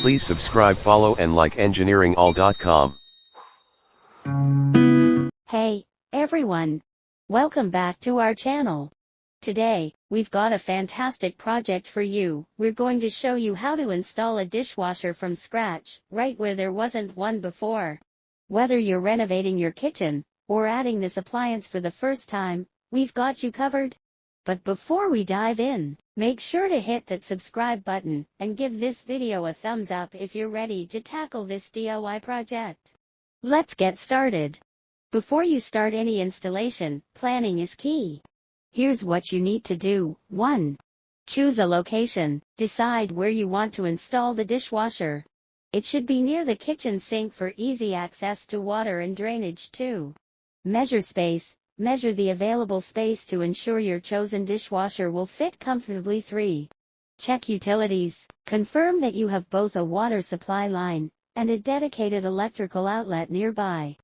Please subscribe, follow and like engineeringall.com. Hey, everyone! Welcome back to our channel. Today, we've got a fantastic project for you. We're going to show you how to install a dishwasher from scratch, right where there wasn't one before. Whether you're renovating your kitchen, or adding this appliance for the first time, we've got you covered. But before we dive in, make sure to hit that subscribe button, and give this video a thumbs up if you're ready to tackle this DIY project. Let's get started. Before you start any installation, planning is key. Here's what you need to do. 1. Choose a location. Decide where you want to install the dishwasher. It should be near the kitchen sink for easy access to water and drainage. 2. Measure space. Measure the available space to ensure your chosen dishwasher will fit comfortably. 3. Check utilities. Confirm that you have both a water supply line and a dedicated electrical outlet nearby.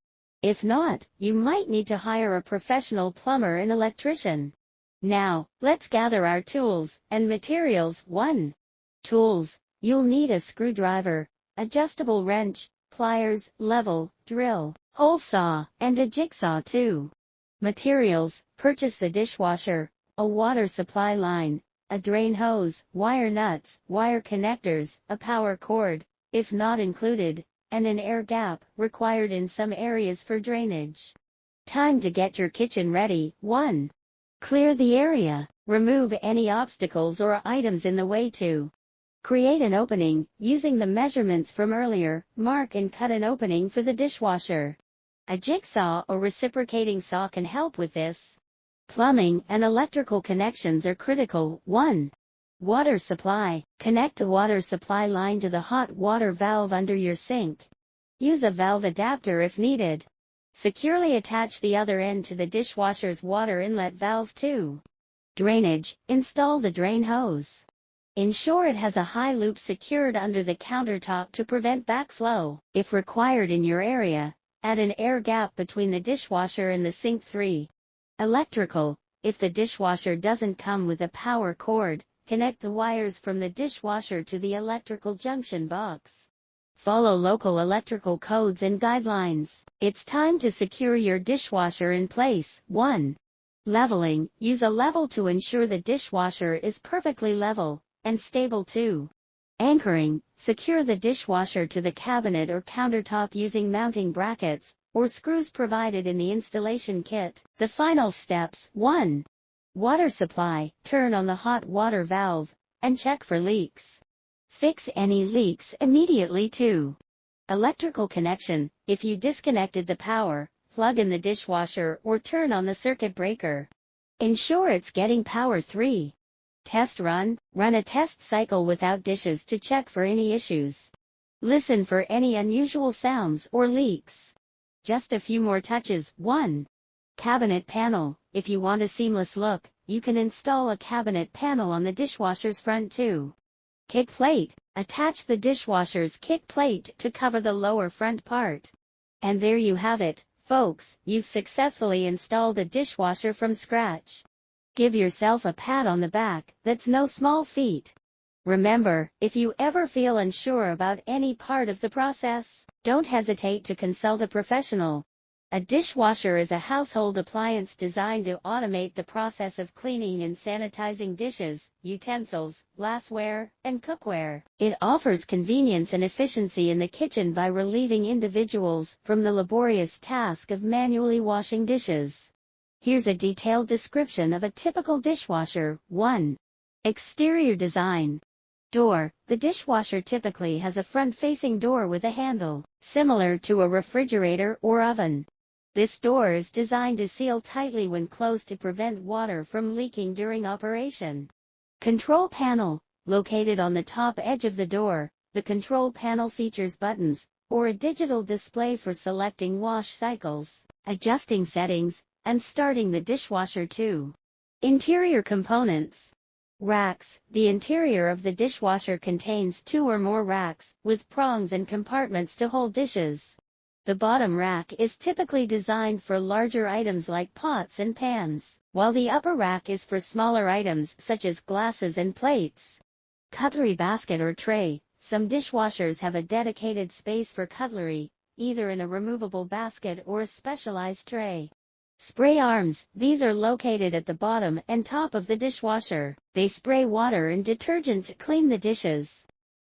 If not, you might need to hire a professional plumber and electrician. Now, let's gather our tools and materials. 1. Tools. You'll need a screwdriver, adjustable wrench, pliers, level, drill, hole saw, and a jigsaw. 2. Materials. Purchase the dishwasher, a water supply line, a drain hose, wire nuts, wire connectors, a power cord, if not included, and an air gap, required in some areas for drainage. Time to get your kitchen ready. 1. Clear the area. Remove any obstacles or items in the way. 2. Create an opening. Using the measurements from earlier, mark and cut an opening for the dishwasher. A jigsaw or reciprocating saw can help with this. Plumbing and electrical connections are critical. 1. Water supply. Connect the water supply line to the hot water valve under your sink. Use a valve adapter if needed. Securely attach the other end to the dishwasher's water inlet valve. 2. Drainage. Install the drain hose. Ensure it has a high loop secured under the countertop to prevent backflow. If required in your area, add an air gap between the dishwasher and the sink. 3. Electrical. If the dishwasher doesn't come with a power cord, connect the wires from the dishwasher to the electrical junction box. Follow local electrical codes and guidelines. It's time to secure your dishwasher in place. 1. Leveling. Use a level to ensure the dishwasher is perfectly level and stable. 2. Anchoring. Secure the dishwasher to the cabinet or countertop using mounting brackets or screws provided in the installation kit. The final steps. 1. Water supply. Turn on the hot water valve and check for leaks. Fix any leaks immediately. 2. Electrical connection. If you disconnected the power, plug in the dishwasher or turn on the circuit breaker. Ensure it's getting power. 3. Test run. Run a test cycle without dishes to check for any issues. Listen for any unusual sounds or leaks. Just a few more touches. 1. Cabinet panel. If you want a seamless look, you can install a cabinet panel on the dishwasher's front. 2. Kick plate. Attach the dishwasher's kick plate to cover the lower front part. And there you have it, folks. You've successfully installed a dishwasher from scratch. Give yourself a pat on the back. That's no small feat. Remember, if you ever feel unsure about any part of the process, don't hesitate to consult a professional. A dishwasher is a household appliance designed to automate the process of cleaning and sanitizing dishes, utensils, glassware, and cookware. It offers convenience and efficiency in the kitchen by relieving individuals from the laborious task of manually washing dishes. Here's a detailed description of a typical dishwasher. 1. Exterior design. Door. The dishwasher typically has a front-facing door with a handle, similar to a refrigerator or oven. This door is designed to seal tightly when closed to prevent water from leaking during operation. Control panel. Located on the top edge of the door, the control panel features buttons, or a digital display for selecting wash cycles, adjusting settings, and starting the dishwasher. 2. Interior components. Racks. The interior of the dishwasher contains 2 or more racks, with prongs and compartments to hold dishes. The bottom rack is typically designed for larger items like pots and pans, while the upper rack is for smaller items such as glasses and plates. Cutlery basket or tray. Some dishwashers have a dedicated space for cutlery, either in a removable basket or a specialized tray. Spray arms, these are located at the bottom and top of the dishwasher. They spray water and detergent to clean the dishes.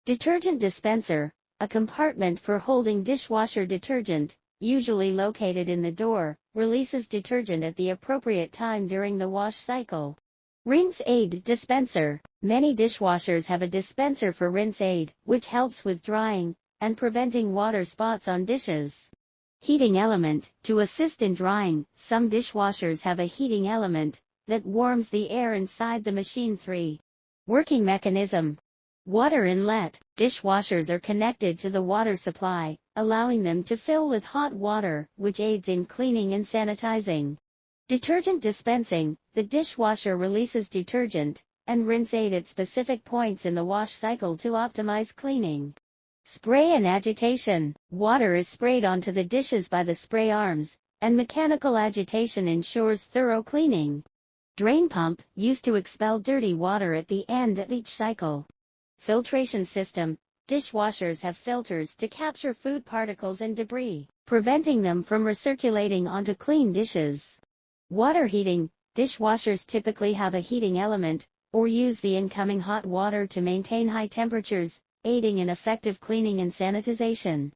Detergent dispenser, a compartment for holding dishwasher detergent, usually located in the door, releases detergent at the appropriate time during the wash cycle. Rinse aid dispenser. Many dishwashers have a dispenser for rinse aid, which helps with drying and preventing water spots on dishes. Heating element. To assist in drying, some dishwashers have a heating element that warms the air inside the machine. 3. Working mechanism. Water inlet. Dishwashers are connected to the water supply, allowing them to fill with hot water, which aids in cleaning and sanitizing. Detergent dispensing. The dishwasher releases detergent and rinse aid at specific points in the wash cycle to optimize cleaning. Spray and agitation. Water is sprayed onto the dishes by the spray arms, and mechanical agitation ensures thorough cleaning. Drain pump, used to expel dirty water at the end of each cycle. Filtration system. Dishwashers have filters to capture food particles and debris, preventing them from recirculating onto clean dishes. Water heating. Dishwashers typically have a heating element, or use the incoming hot water to maintain high temperatures, aiding in effective cleaning and sanitization.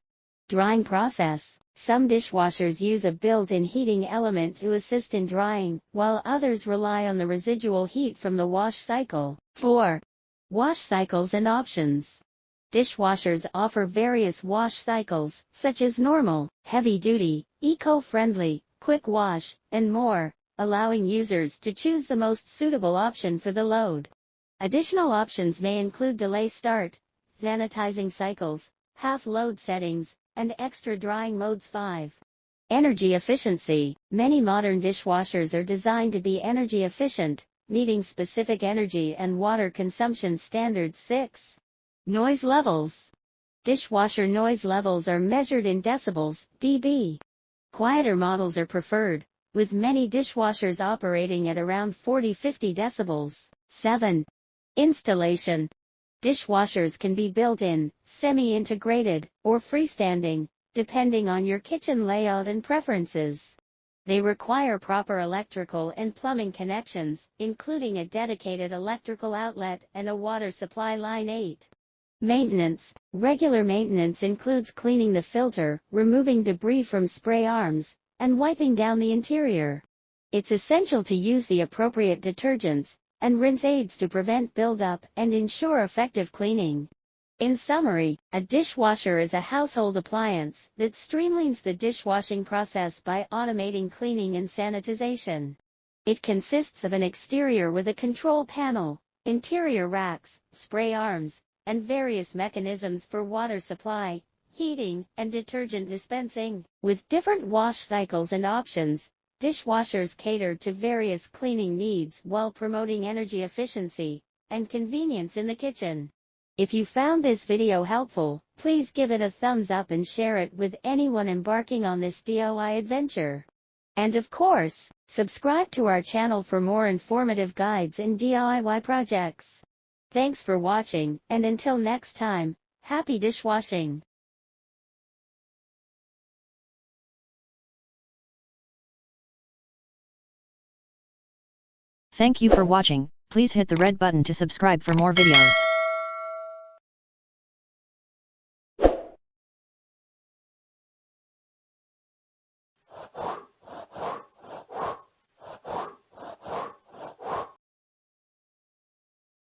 Drying process. Some dishwashers use a built-in heating element to assist in drying, while others rely on the residual heat from the wash cycle. 4. Wash cycles and options. Dishwashers offer various wash cycles, such as normal, heavy-duty, eco-friendly, quick wash, and more, allowing users to choose the most suitable option for the load. Additional options may include delay start, sanitizing cycles, half-load settings, and extra drying modes. 5. Energy efficiency. Many modern dishwashers are designed to be energy efficient, meeting specific energy and water consumption standards. 6. Noise levels. Dishwasher noise levels are measured in decibels, dB. Quieter models are preferred, with many dishwashers operating at around 40-50 decibels. 7. Installation. Dishwashers can be built-in, semi-integrated, or freestanding, depending on your kitchen layout and preferences. They require proper electrical and plumbing connections, including a dedicated electrical outlet and a water supply line. 8. Maintenance. Regular maintenance includes cleaning the filter, removing debris from spray arms, and wiping down the interior. It's essential to use the appropriate detergents and rinse aids to prevent buildup and ensure effective cleaning. In summary, a dishwasher is a household appliance that streamlines the dishwashing process by automating cleaning and sanitization. It consists of an exterior with a control panel, interior racks, spray arms, and various mechanisms for water supply, heating, and detergent dispensing. With different wash cycles and options, dishwashers cater to various cleaning needs while promoting energy efficiency and convenience in the kitchen. If you found this video helpful, please give it a thumbs up and share it with anyone embarking on this DIY adventure. And of course, subscribe to our channel for more informative guides and DIY projects. Thanks for watching, and until next time, happy dishwashing! Thank you for watching. Please hit the red button to subscribe for more videos.